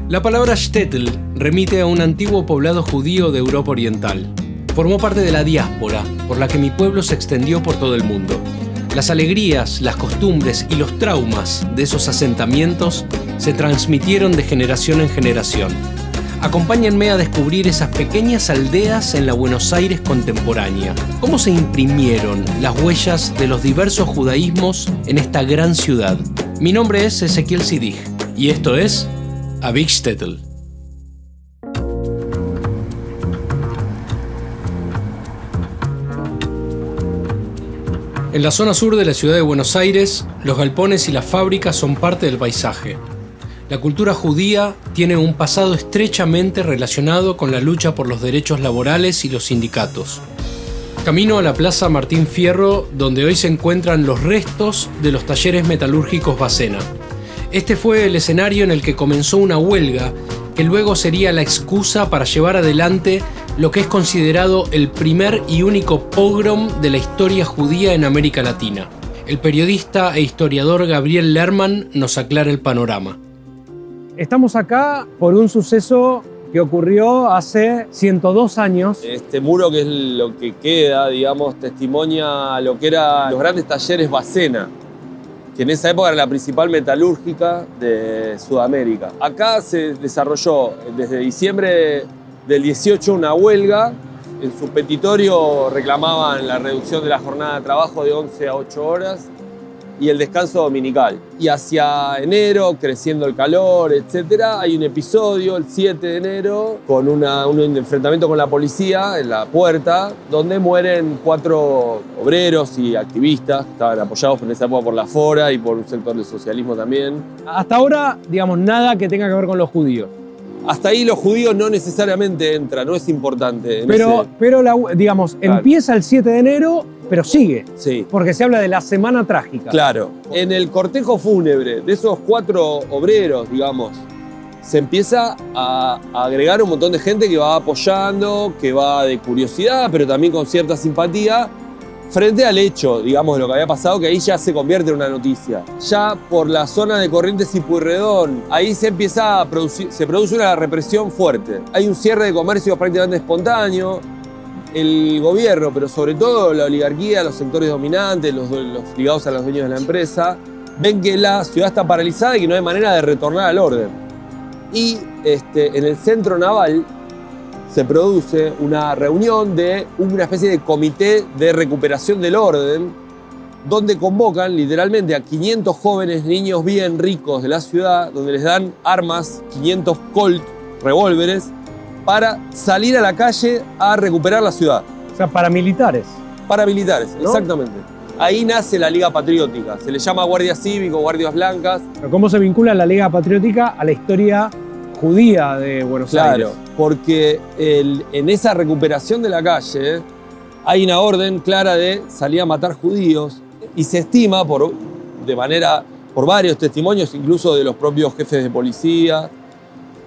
La palabra shtetl remite a un antiguo poblado judío de Europa Oriental. Formó parte de la diáspora, por la que mi pueblo se extendió por todo el mundo. Las alegrías, las costumbres y los traumas de esos asentamientos se transmitieron de generación en generación. Acompáñenme a descubrir esas pequeñas aldeas en la Buenos Aires contemporánea. ¿Cómo se imprimieron las huellas de los diversos judaísmos en esta gran ciudad? Mi nombre es Ezequiel Sidig y esto es A Big Shtetl. En la zona sur de la ciudad de Buenos Aires, los galpones y las fábricas son parte del paisaje. La cultura judía tiene un pasado estrechamente relacionado con la lucha por los derechos laborales y los sindicatos. Camino a la Plaza Martín Fierro, donde hoy se encuentran los restos de los talleres metalúrgicos Bacena. Este fue el escenario en el que comenzó una huelga que luego sería la excusa para llevar adelante lo que es considerado el primer y único pogrom de la historia judía en América Latina. El periodista e historiador Gabriel Lerman nos aclara el panorama. Estamos acá por un suceso que ocurrió hace 102 años. Este muro, que es lo que queda, digamos, testimonia lo que eran los grandes talleres Bacena, que en esa época era la principal metalúrgica de Sudamérica. Acá se desarrolló desde diciembre del 18 una huelga. En su petitorio reclamaban la reducción de la jornada de trabajo de 11 a 8 horas y el descanso dominical. Y hacia enero, creciendo el calor, etc., hay un episodio, el 7 de enero, con un enfrentamiento con la policía en la puerta, donde mueren 4 obreros y activistas que estaban apoyados en esa época por la Fora y por un sector del socialismo también. Hasta ahora, digamos, nada que tenga que ver con los judíos. Hasta ahí los judíos no necesariamente entran, no es importante. Pero digamos, claro, empieza el 7 de enero, pero sigue. Sí. Porque se habla de la semana trágica. Claro. En el cortejo fúnebre de esos 4 obreros, digamos, se empieza a agregar un montón de gente que va apoyando, que va de curiosidad, pero también con cierta simpatía, frente al hecho, digamos, de lo que había pasado, que ahí ya se convierte en una noticia. Ya por la zona de Corrientes y Pueyrredón, ahí se produce una represión fuerte. Hay un cierre de comercios prácticamente espontáneo. El gobierno, pero sobre todo la oligarquía, los sectores dominantes, los ligados a los dueños de la empresa, ven que la ciudad está paralizada y que no hay manera de retornar al orden. Y en el centro naval se produce una reunión de una especie de comité de recuperación del orden, donde convocan literalmente a 500 jóvenes, niños bien ricos de la ciudad, donde les dan armas, 500 Colt, revólveres, para salir a la calle a recuperar la ciudad. O sea, paramilitares. Paramilitares, ¿no? Exactamente. Ahí nace la Liga Patriótica. Se le llama Guardia Cívico, Guardias Blancas. ¿Pero cómo se vincula la Liga Patriótica a la historia judía de Buenos Aires? Claro, porque en esa recuperación de la calle hay una orden clara de salir a matar judíos y se estima por varios testimonios, incluso de los propios jefes de policía,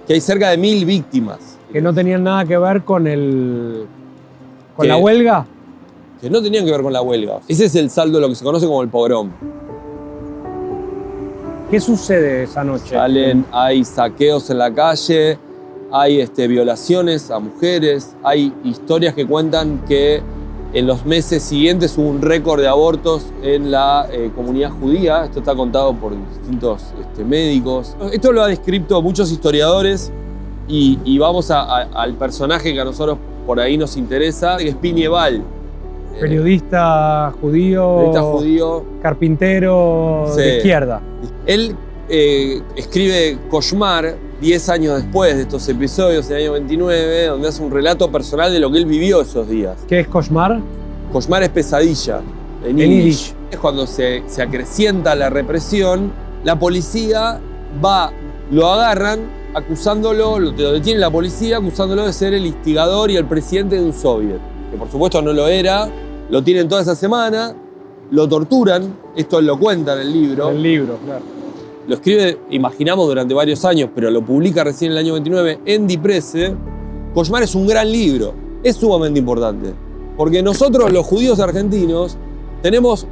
que hay cerca de 1000 víctimas. Que no tenían nada que ver con la huelga. Que no tenían que ver con la huelga. Ese es el saldo de lo que se conoce como el pogrom. ¿Qué sucede esa noche? Hay saqueos en la calle, hay violaciones a mujeres, hay historias que cuentan que en los meses siguientes hubo un récord de abortos en la comunidad judía. Esto está contado por distintos médicos. Esto lo ha descrito muchos historiadores y vamos al personaje que a nosotros por ahí nos interesa, que es Pini Val. Periodista judío, carpintero, sí, de izquierda. Él escribe Koshmar 10 años después de estos episodios, en el año 29, donde hace un relato personal de lo que él vivió esos días. ¿Qué es Koshmar? Koshmar es pesadilla, en yiddish. Es cuando se acrecienta la represión, la policía lo agarran acusándolo, lo detiene la policía acusándolo de ser el instigador y el presidente de un soviet, que por supuesto no lo era. Lo tienen toda esa semana, lo torturan, esto lo cuenta en el libro. El libro, claro. Lo escribe, imaginamos, durante varios años, pero lo publica recién en el año 29 en Die Presse. Koshmar es un gran libro, es sumamente importante, porque nosotros los judíos argentinos tenemos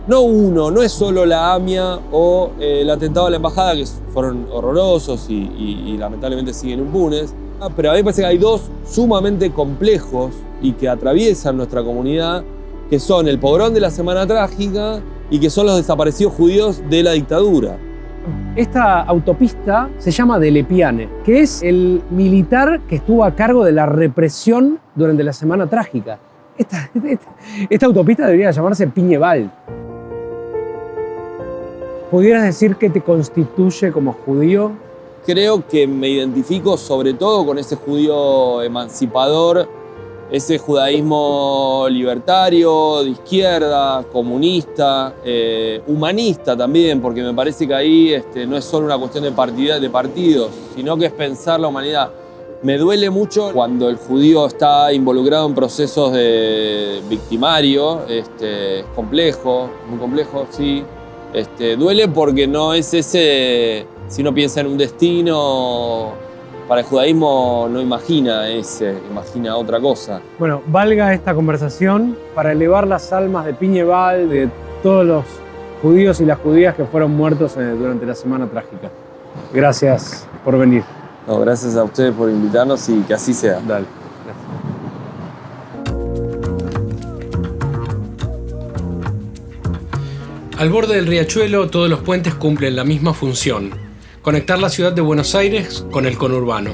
No uno, no es solo la AMIA o el atentado a la embajada, que fueron horrorosos y lamentablemente siguen impunes, pero a mí me parece que hay dos sumamente complejos y que atraviesan nuestra comunidad, que son el pogrón de la Semana Trágica y que son los desaparecidos judíos de la dictadura. Esta autopista se llama de Lepiane, que es militar que estuvo a cargo de la represión durante la Semana Trágica. Esta autopista debería llamarse Piñeval. ¿Pudieras decir qué te constituye como judío? Creo que me identifico sobre todo con ese judío emancipador, ese judaísmo libertario, de izquierda, comunista, humanista también, porque me parece que ahí no es solo una cuestión de partidos, sino que es pensar la humanidad. Me duele mucho cuando el judío está involucrado en procesos de victimario, es complejo, muy complejo, sí. Duele porque no es ese, si uno piensa en un destino, para el judaísmo no imagina imagina otra cosa. Bueno, valga esta conversación para elevar las almas de Piñeval, de todos los judíos y las judías que fueron muertos durante la Semana Trágica. Gracias por venir. No, gracias a ustedes por invitarnos y que así sea. Dale. Al borde del riachuelo, todos los puentes cumplen la misma función: conectar la ciudad de Buenos Aires con el conurbano.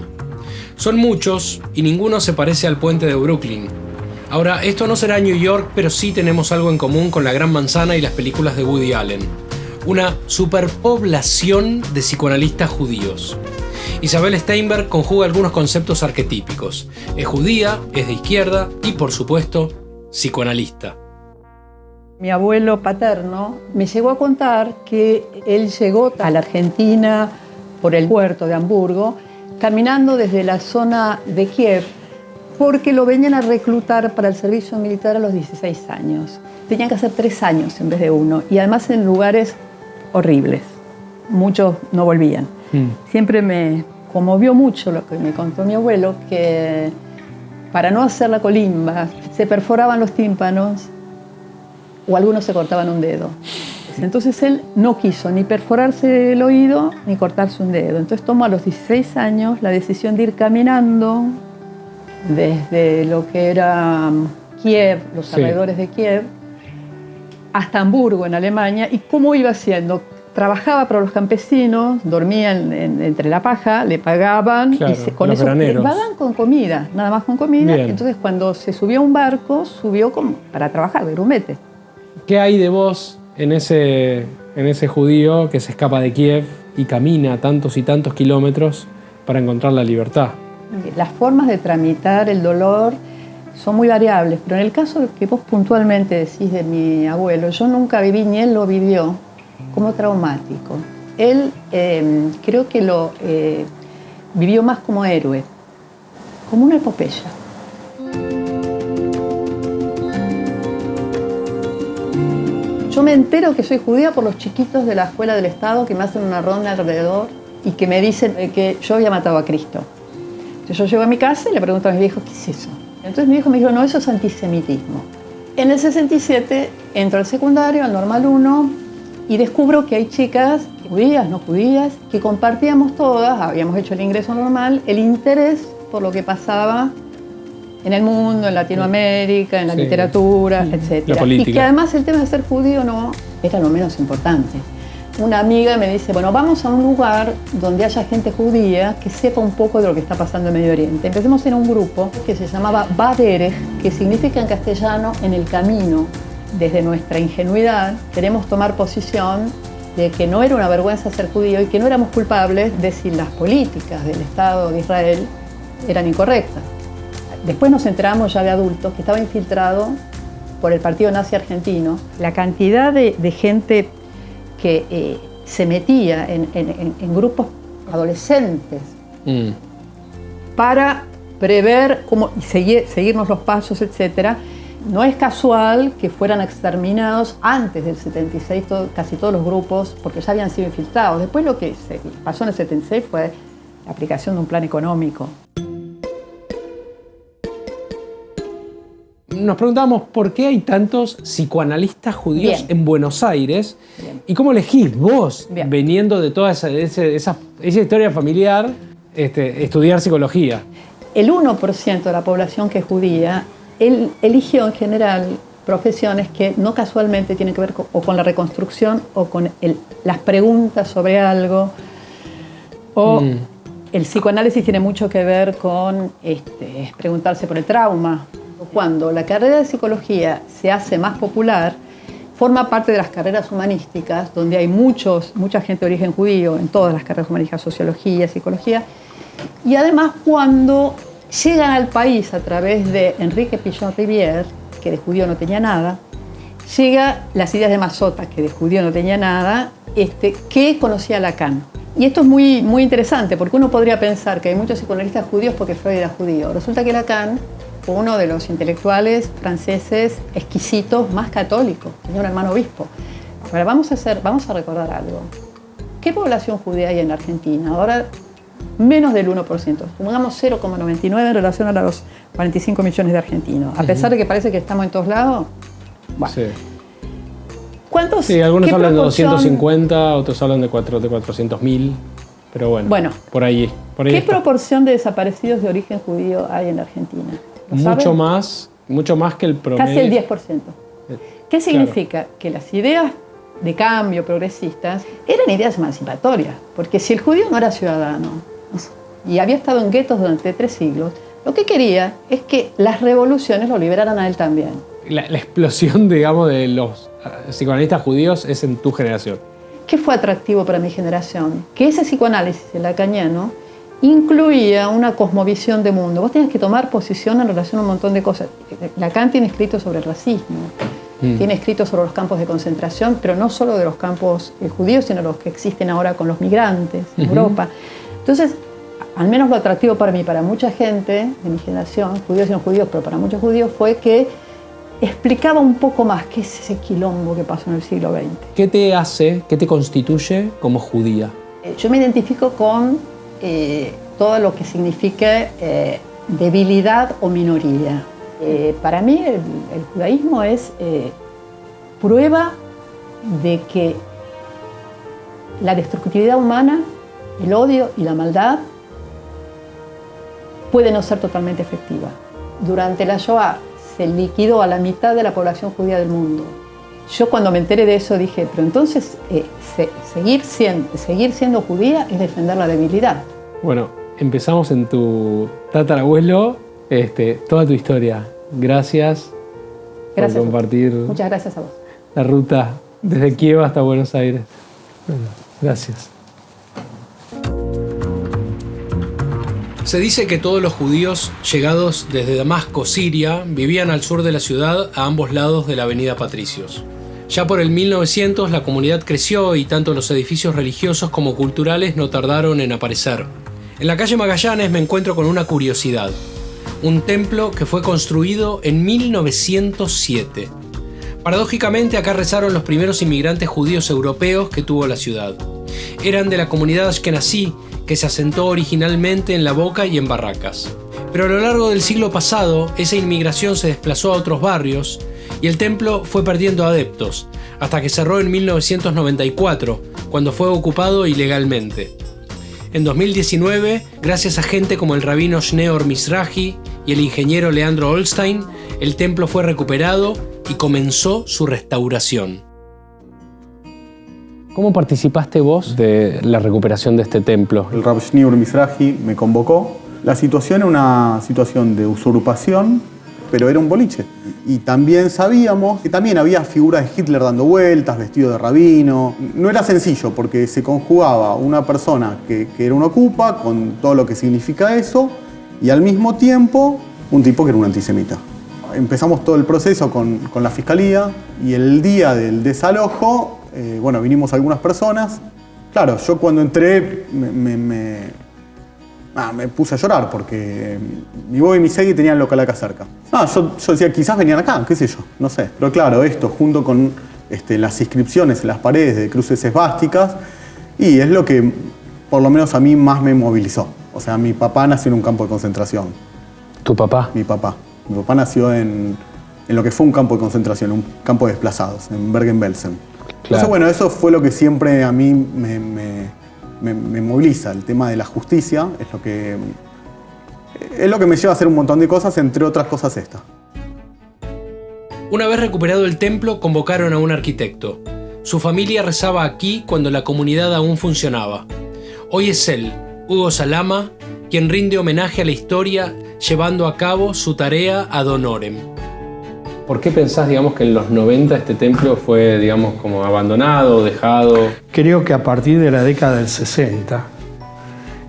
Son muchos y ninguno se parece al puente de Brooklyn. Ahora, esto no será New York, pero sí tenemos algo en común con la Gran Manzana y las películas de Woody Allen. Una superpoblación de psicoanalistas judíos. Isabel Steinberg conjuga algunos conceptos arquetípicos. Es judía, es de izquierda y, por supuesto, psicoanalista. Mi abuelo paterno me llegó a contar que él llegó a la Argentina por el puerto de Hamburgo, caminando desde la zona de Kiev, porque lo venían a reclutar para el servicio militar a los 16 años. Tenían que hacer 3 años en vez de 1, y además en lugares horribles. Muchos no volvían. Siempre me conmovió mucho lo que me contó mi abuelo, que para no hacer la colimba se perforaban los tímpanos o algunos se cortaban un dedo. Entonces él no quiso ni perforarse el oído ni cortarse un dedo. Entonces tomó a los 16 años la decisión de ir caminando desde lo que era Kiev, los alrededores de Kiev, hasta Hamburgo, en Alemania. ¿Y cómo iba haciendo? Trabajaba para los campesinos, dormía entre la paja, le pagaban, claro, y con eso le pagaban con comida, nada más con comida. Bien. Entonces cuando se subió a un barco, subió para trabajar de grumete. ¿Qué hay de vos en ese judío que se escapa de Kiev y camina tantos y tantos kilómetros para encontrar la libertad? Las formas de tramitar el dolor son muy variables, pero en el caso que vos puntualmente decís de mi abuelo, yo nunca viví, ni él lo vivió, como traumático. Él creo que lo vivió más como héroe, como una epopeya. Yo me entero que soy judía por los chiquitos de la escuela del Estado que me hacen una ronda alrededor y que me dicen que yo había matado a Cristo. Entonces yo llego a mi casa y le pregunto a mis viejos, ¿qué es eso? Entonces mi viejo me dijo, no, eso es antisemitismo. En el 67 entro al secundario, al normal 1, y descubro que hay chicas, judías, no judías, que compartíamos todas, habíamos hecho el ingreso normal, el interés por lo que pasaba en el mundo, en Latinoamérica, en la literatura, etc. La política. Y que además el tema de ser judío no era lo menos importante. Una amiga me dice, bueno, vamos a un lugar donde haya gente judía que sepa un poco de lo que está pasando en Medio Oriente. Empecemos en un grupo que se llamaba Baderech, que significa en castellano en el camino. Desde nuestra ingenuidad queremos tomar posición de que no era una vergüenza ser judío y que no éramos culpables de si las políticas del Estado de Israel eran incorrectas. Después nos enteramos ya de adultos que estaba infiltrado por el partido nazi argentino. La cantidad de gente que se metía en grupos adolescentes para prever cómo y seguirnos los pasos, etc. No es casual que fueran exterminados antes del 76 casi todos los grupos, porque ya habían sido infiltrados. Después lo que pasó en el 76 fue la aplicación de un plan económico. nos preguntábamos por qué hay tantos psicoanalistas judíos Bien. en Buenos Aires. Bien. ¿Y cómo elegís vos, Bien. veniendo de toda esa historia familiar, estudiar psicología? El 1% de la población que es judía, él eligió en general profesiones que no casualmente tienen que ver o con la reconstrucción o con las preguntas sobre algo. O el psicoanálisis tiene mucho que ver con preguntarse por el trauma. Cuando la carrera de psicología se hace más popular, forma parte de las carreras humanísticas, donde hay mucha gente de origen judío en todas las carreras humanísticas, sociología, psicología. Y además cuando llegan al país a través de Enrique Pichon-Rivière, que de judío no tenía nada, llega las ideas de Mazota, que de judío no tenía nada, que conocía Lacan. Y esto es muy, muy interesante, porque uno podría pensar que hay muchos psicoanalistas judíos porque Freud era judío. Resulta que Lacan fue uno de los intelectuales franceses exquisitos más católicos, tenía un hermano obispo. Ahora vamos a recordar algo. ¿Qué población judía hay en Argentina? Ahora menos del 1%, pongamos 0,99 en relación a los 45 millones de argentinos. A pesar de que parece que estamos en todos lados, bueno. Sí. ¿Cuántos? Sí, algunos hablan de proporción? 250, otros hablan de 400.000, pero bueno, por ahí ¿Qué está. proporción de desaparecidos de origen judío hay en Argentina? ¿Lo saben? Mucho más que el promedio. Casi el 10%. ¿Qué significa? Que las ideas de cambio progresistas eran ideas emancipatorias, porque si el judío no era ciudadano y había estado en guetos durante 3 siglos, lo que quería es que las revoluciones lo liberaran a él también. La explosión, digamos, de los psicoanalistas judíos es en tu generación. ¿Qué fue atractivo para mi generación? Que ese psicoanálisis lacaniano incluía una cosmovisión de mundo. Vos tenías que tomar posición en relación a un montón de cosas. Lacan tiene escrito sobre el racismo, tiene escrito sobre los campos de concentración, pero no solo de los campos judíos, sino los que existen ahora con los migrantes en Europa. Entonces, al menos lo atractivo para mí, para mucha gente de mi generación, judíos y no judíos, pero para muchos judíos, fue que explicaba un poco más qué es ese quilombo que pasó en el siglo XX. ¿Qué te constituye como judía? Yo me identifico con todo lo que significa debilidad o minoría. Para mí el judaísmo es prueba de que la destructividad humana, el odio y la maldad puede no ser totalmente efectiva. Durante la Shoah se liquidó a la mitad de la población judía del mundo. Yo cuando me enteré de eso dije, pero entonces seguir siendo judía es defender la debilidad. Bueno, empezamos en tu tatarabuelo, toda tu historia. Gracias por compartir. Muchas gracias a vos. La ruta desde Kiev hasta Buenos Aires. Bueno, gracias. Se dice que todos los judíos llegados desde Damasco, Siria, vivían al sur de la ciudad a ambos lados de la avenida Patricios. Ya por el 1900 la comunidad creció y tanto los edificios religiosos como culturales no tardaron en aparecer. En la calle Magallanes me encuentro con una curiosidad. Un templo que fue construido en 1907. Paradójicamente acá rezaron los primeros inmigrantes judíos europeos que tuvo la ciudad. Eran de la comunidad ashkenazí, que se asentó originalmente en La Boca y en Barracas. Pero a lo largo del siglo pasado, esa inmigración se desplazó a otros barrios y el templo fue perdiendo adeptos, hasta que cerró en 1994, cuando fue ocupado ilegalmente. En 2019, gracias a gente como el rabino Schneor Mizrahi y el ingeniero Leandro Olstein, el templo fue recuperado y comenzó su restauración. ¿Cómo participaste vos de la recuperación de este templo? El Rab Schneor Mizrahi me convocó. La situación era una situación de usurpación, pero era un boliche. Y también sabíamos que también había figuras de Hitler dando vueltas, vestido de rabino. No era sencillo porque se conjugaba una persona que era un ocupa con todo lo que significa eso y al mismo tiempo un tipo que era un antisemita. Empezamos todo el proceso con la fiscalía y el día del desalojo, vinimos algunas personas. Claro, yo cuando entré me puse a llorar porque mi Bob y mi Segui tenían local acá cerca. Yo decía, quizás venían acá, qué sé yo, no sé. Pero claro, esto junto con las inscripciones en las paredes de cruces esvásticas, y es lo que por lo menos a mí más me movilizó. O sea, mi papá nació en un campo de concentración. ¿Tu papá? Mi papá. Mi papá nació en en lo que fue un campo de concentración, un campo de desplazados, en Bergen-Belsen. Claro. Entonces, bueno, eso fue lo que siempre a mí me moviliza. El tema de la justicia es lo que me lleva a hacer un montón de cosas, entre otras cosas esta. Una vez recuperado el templo, convocaron a un arquitecto. Su familia rezaba aquí cuando la comunidad aún funcionaba. Hoy es él, Hugo Salama, quien rinde homenaje a la historia llevando a cabo su tarea ad honorem. ¿Por qué pensás, digamos, que en los 90 este templo fue, digamos, como abandonado, dejado? Creo que a partir de la década del 60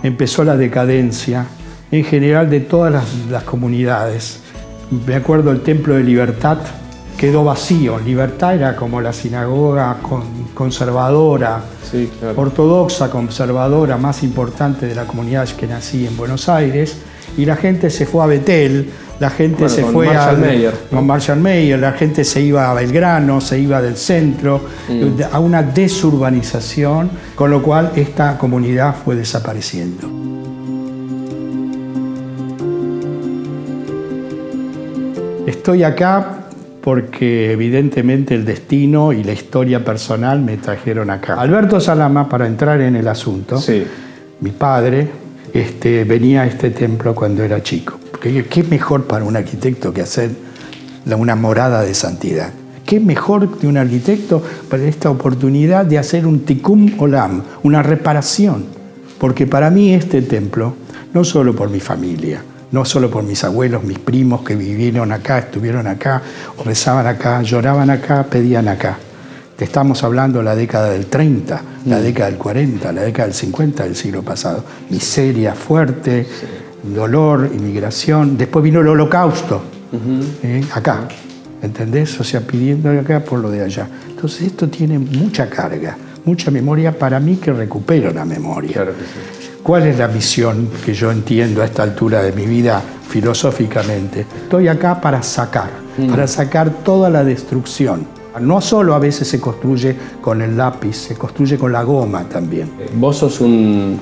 empezó la decadencia en general de todas las comunidades. Me acuerdo el Templo de Libertad quedó vacío. Libertad era como la sinagoga conservadora, Sí, claro. ortodoxa, conservadora más importante de la comunidad que nací en Buenos Aires, y la gente se fue a Betel, la gente se fue con Marshall Mayer, la gente se iba a Belgrano, se iba del centro, a una desurbanización, con lo cual esta comunidad fue desapareciendo. Estoy acá porque evidentemente el destino y la historia personal me trajeron acá. Alberto Salama, para entrar en el asunto, Sí. mi padre venía a este templo cuando era chico. Porque ¿qué mejor para un arquitecto que hacer una morada de santidad? ¿Qué mejor de un arquitecto para esta oportunidad de hacer un tikkun olam, una reparación? Porque para mí este templo, no solo por mi familia, no solo por mis abuelos, mis primos que vivieron acá, estuvieron acá, rezaban acá, lloraban acá, pedían acá. Te estamos hablando de la década del 30, la década del 40, la década del 50 del siglo pasado. Miseria fuerte, dolor, inmigración. Después vino el Holocausto, acá, ¿entendés? O sea, pidiendo acá por lo de allá. Entonces esto tiene mucha carga, mucha memoria para mí que recupero la memoria. Claro que sí. ¿Cuál es la misión que yo entiendo a esta altura de mi vida filosóficamente? Estoy acá para sacar toda la destrucción. No solo a veces se construye con el lápiz, se construye con la goma también. Vos sos un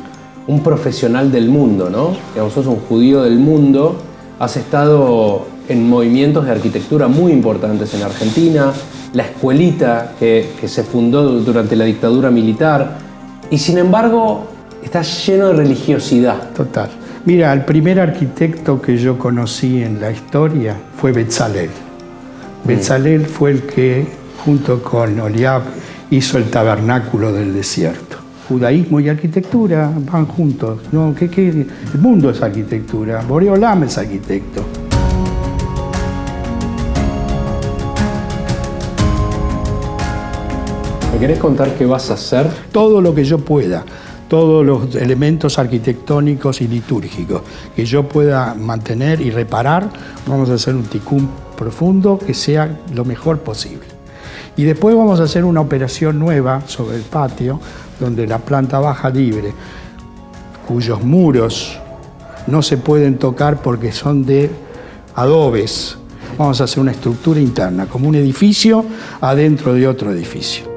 profesional del mundo, ¿no? Digamos, sos un judío del mundo. Has estado en movimientos de arquitectura muy importantes en Argentina, la escuelita que se fundó durante la dictadura militar, y sin embargo está lleno de religiosidad. Total. Mira, el primer arquitecto que yo conocí en la historia fue Bezalel. Bezalel fue el que, junto con Oliab, hizo el tabernáculo del desierto. Judaísmo y arquitectura van juntos, ¿no? El mundo es arquitectura, Boré Olam es arquitecto. ¿Me querés contar qué vas a hacer? Todo lo que yo pueda, todos los elementos arquitectónicos y litúrgicos que yo pueda mantener y reparar, vamos a hacer un tikkun profundo que sea lo mejor posible. Y después vamos a hacer una operación nueva sobre el patio, donde la planta baja libre, cuyos muros no se pueden tocar porque son de adobes. Vamos a hacer una estructura interna, como un edificio adentro de otro edificio.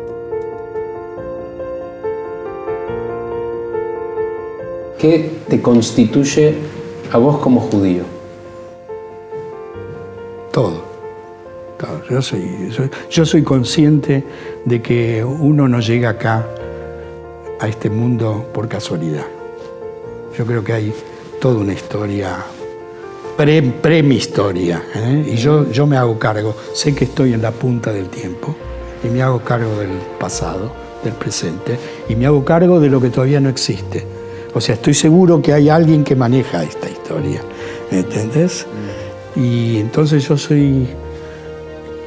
¿Qué te constituye a vos como judío? Todo. Yo soy consciente de que uno no llega acá, a este mundo, por casualidad. Yo creo que hay toda una historia, mi historia, y yo me hago cargo. Sé que estoy en la punta del tiempo y me hago cargo del pasado, del presente, y me hago cargo de lo que todavía no existe. O sea, estoy seguro que hay alguien que maneja esta historia, ¿entendés? Y entonces yo soy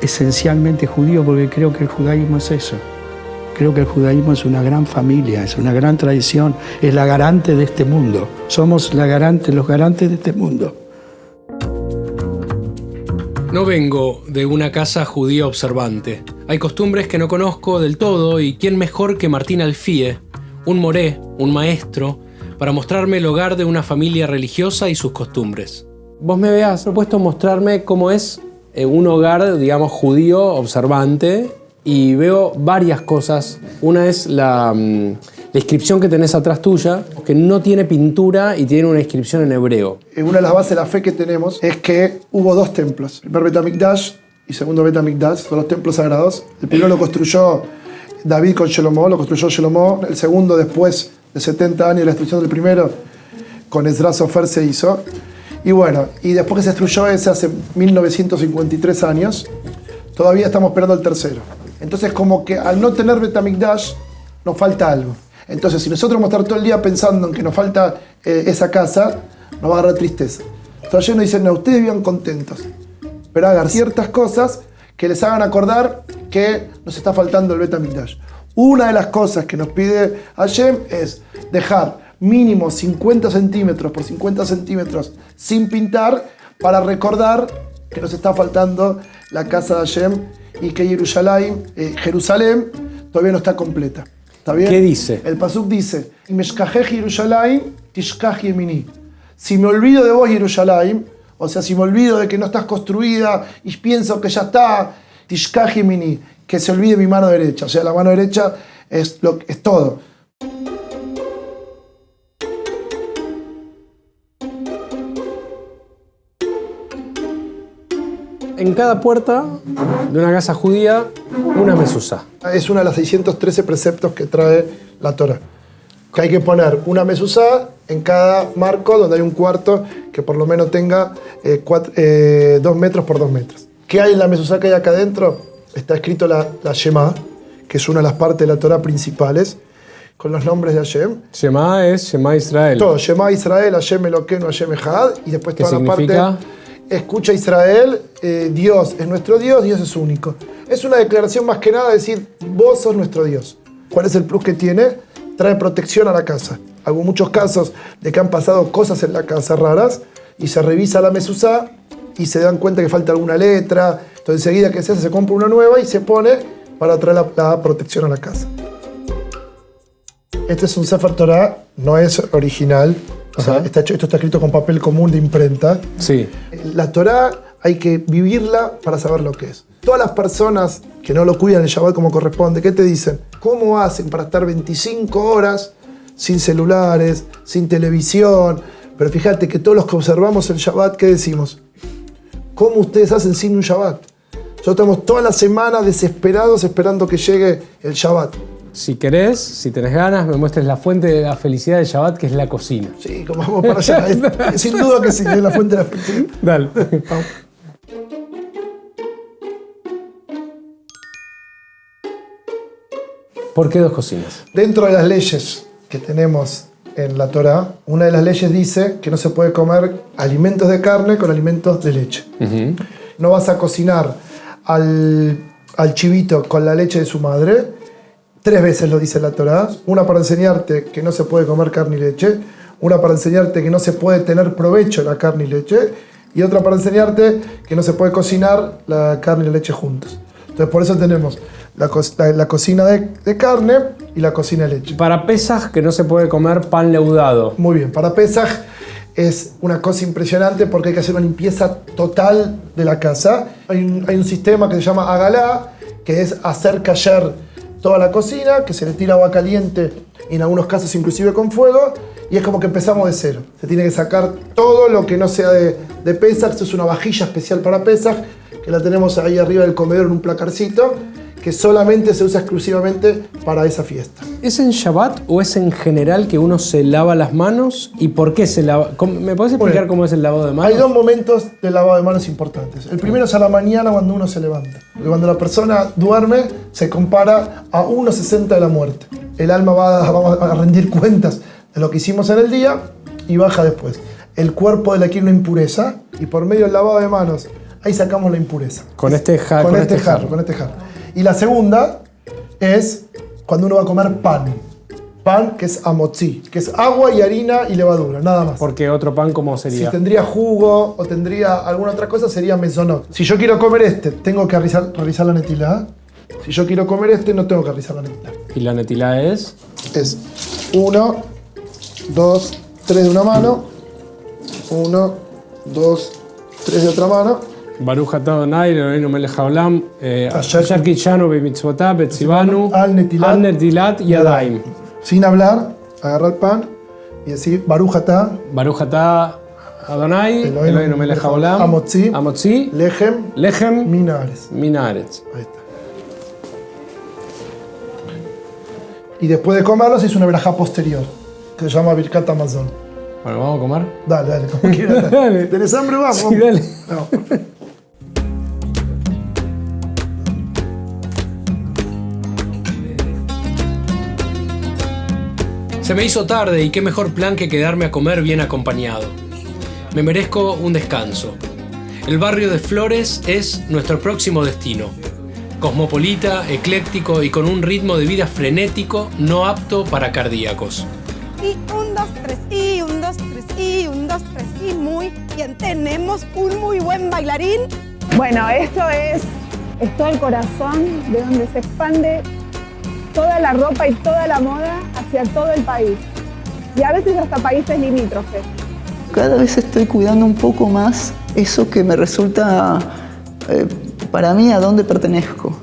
esencialmente judío porque creo que el judaísmo es eso. Creo que el judaísmo es una gran familia, es una gran tradición, es la garante de este mundo. Somos los garantes de este mundo. No vengo de una casa judía observante. Hay costumbres que no conozco del todo y quién mejor que Martín Alfie, un moré, un maestro, para mostrarme el hogar de una familia religiosa y sus costumbres. Vos me habías propuesto mostrarme cómo es un hogar, digamos, judío observante, y veo varias cosas. Una es la inscripción que tenés atrás tuya, que no tiene pintura y tiene una inscripción en hebreo. Una de las bases de la fe que tenemos es que hubo dos templos. El primer Betamikdash y segundo Bet HaMikdash, son los templos sagrados. El primero lo construyó David con Shlomo, lo construyó Shlomo. El segundo, después de 70 años de la destrucción del primero, con Ezra Sofer se hizo. Y bueno, y después que se destruyó ese hace 1953 años, todavía estamos esperando el tercero. Entonces, como que al no tener Bet HaMikdash, nos falta algo. Entonces, si nosotros vamos a estar todo el día pensando en que nos falta esa casa, nos va a agarrar tristeza. Entonces, nos dicen, no, ustedes vivan contentos, pero hagan ciertas cosas que les hagan acordar que nos está faltando el Bet HaMikdash. Una de las cosas que nos pide Hashem es dejar mínimo 50 centímetros por 50 centímetros sin pintar para recordar que nos está faltando la casa de Hashem y que Jerusalén todavía no está completa. ¿Está bien? ¿Qué dice? El pasuk dice, si me olvido de vos, Jerusalén, o sea, si me olvido de que no estás construida y pienso que ya está, Tishkach Yemini, que se olvide mi mano derecha. O sea, la mano derecha es todo. En cada puerta de una casa judía, una mezuzá. Es uno de los 613 preceptos que trae la Torah. Que hay que poner una mezuzá en cada marco donde hay un cuarto que por lo menos tenga 2 metros por 2 metros. ¿Qué hay en la mezuzá que hay acá adentro? Está escrito la Shema, que es una de las partes de la Torah principales, con los nombres de Hashem. Shema es Shema Israel. Todo, Shema Israel, Hashem Elokeinu, Hashem Echad, y después ¿Qué toda significa? la parte, escucha Israel, Dios es nuestro Dios, Dios es único. Es una declaración más que nada decir, vos sos nuestro Dios. ¿Cuál es el plus que tiene? Trae protección a la casa. Hubo muchos casos de que han pasado cosas en la casa raras, y se revisa la mezuzá, y se dan cuenta que falta alguna letra, entonces enseguida que se hace, se compra una nueva y se pone para traer la protección a la casa. Este es un Sefer Torah, no es original, o sea, esto está escrito con papel común de imprenta. Sí. La Torah hay que vivirla para saber lo que es. Todas las personas que no lo cuidan el Shabbat como corresponde, ¿qué te dicen? ¿Cómo hacen para estar 25 horas sin celulares, sin televisión? Pero fíjate que todos los que observamos el Shabbat, ¿qué decimos? ¿Cómo ustedes hacen sin un Shabbat? Nosotros estamos toda la semana desesperados esperando que llegue el Shabbat. Si querés, si tenés ganas, me muestres la fuente de la felicidad del Shabbat, que es la cocina. Sí, como vamos para allá. Sin duda que sí, es la fuente de la felicidad. Dale. Vamos. ¿Por qué 2 cocinas? Dentro de las leyes que tenemos en la Torah, una de las leyes dice que no se puede comer alimentos de carne con alimentos de leche. No vas a cocinar al chivito con la leche de su madre. 3 veces lo dice la Torah. Una para enseñarte que no se puede comer carne y leche. Una para enseñarte que no se puede tener provecho de la carne y leche. Y otra para enseñarte que no se puede cocinar la carne y la leche juntos. Entonces por eso tenemos la cocina de carne y la cocina de leche. Para Pesaj, que no se puede comer pan leudado. Muy bien, para Pesaj es una cosa impresionante porque hay que hacer una limpieza total de la casa. Hay un sistema que se llama Agalá, que es hacer kasher toda la cocina, que se le tira agua caliente, y en algunos casos inclusive con fuego, y es como que empezamos de cero. Se tiene que sacar todo lo que no sea de Pesaj. Esto es una vajilla especial para Pesaj, que la tenemos ahí arriba del comedor en un placarcito, que solamente se usa exclusivamente para esa fiesta. ¿Es en Shabbat o es en general que uno se lava las manos? ¿Y por qué se lava? ¿Me podés explicar cómo es el lavado de manos? Hay 2 momentos del lavado de manos importantes. El primero es a la mañana cuando uno se levanta. Porque cuando la persona duerme, se compara a 1:60 de la muerte. El alma va a rendir cuentas de lo que hicimos en el día y baja después. El cuerpo le adquiere una impureza y por medio del lavado de manos, ahí sacamos la impureza. Con este jarro. Con este jarro. Y la segunda es cuando uno va a comer pan. Pan que es amotzi, que es agua y harina y levadura, nada más. Porque otro pan, ¿cómo sería? Si tendría jugo o tendría alguna otra cosa, sería mesonot. Si yo quiero comer este, tengo que realizar la netilá. Si yo quiero comer este, no tengo que realizar la netilá. ¿Y la netilá es? Es 1, 2, 3 de una mano, 1, 2, 3 de otra mano. Baruch atah Adonai Eloheinu melech haolam, asher kitshanu b'mitzvotav v'tzivanu al netilat yadayim. Sin hablar, agarrar el pan y decir Baruch atah. Baruch atah Adonai, Eloheinu melech haolam, Amotzi, Lechem, Minaretz. Ahí está. Y después de comerlo se hizo una verajá posterior, que se llama Birkat Hamazon. Bueno, ¿vamos a comer? Dale, como quieras. Dale. ¿Tenés hambre? Vamos. Sí, dale. No. Se me hizo tarde y qué mejor plan que quedarme a comer bien acompañado. Me merezco un descanso. El barrio de Flores es nuestro próximo destino. Cosmopolita, ecléctico y con un ritmo de vida frenético no apto para cardíacos. Y 1, 2, 3, y 1, 2, 3, y 1, 2, 3, y muy bien. Tenemos un muy buen bailarín. Bueno, esto es todo el corazón de donde se expande toda la ropa y toda la moda hacia todo el país. Y a veces hasta países limítrofes. Cada vez estoy cuidando un poco más eso que me resulta, para mí, a dónde pertenezco.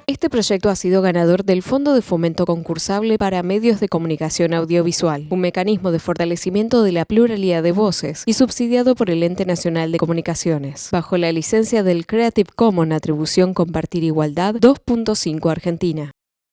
Este proyecto ha sido ganador del Fondo de Fomento Concursable para Medios de Comunicación Audiovisual, un mecanismo de fortalecimiento de la pluralidad de voces y subsidiado por el Ente Nacional de Comunicaciones, bajo la licencia del Creative Commons Atribución Compartir Igualdad 2.5 Argentina.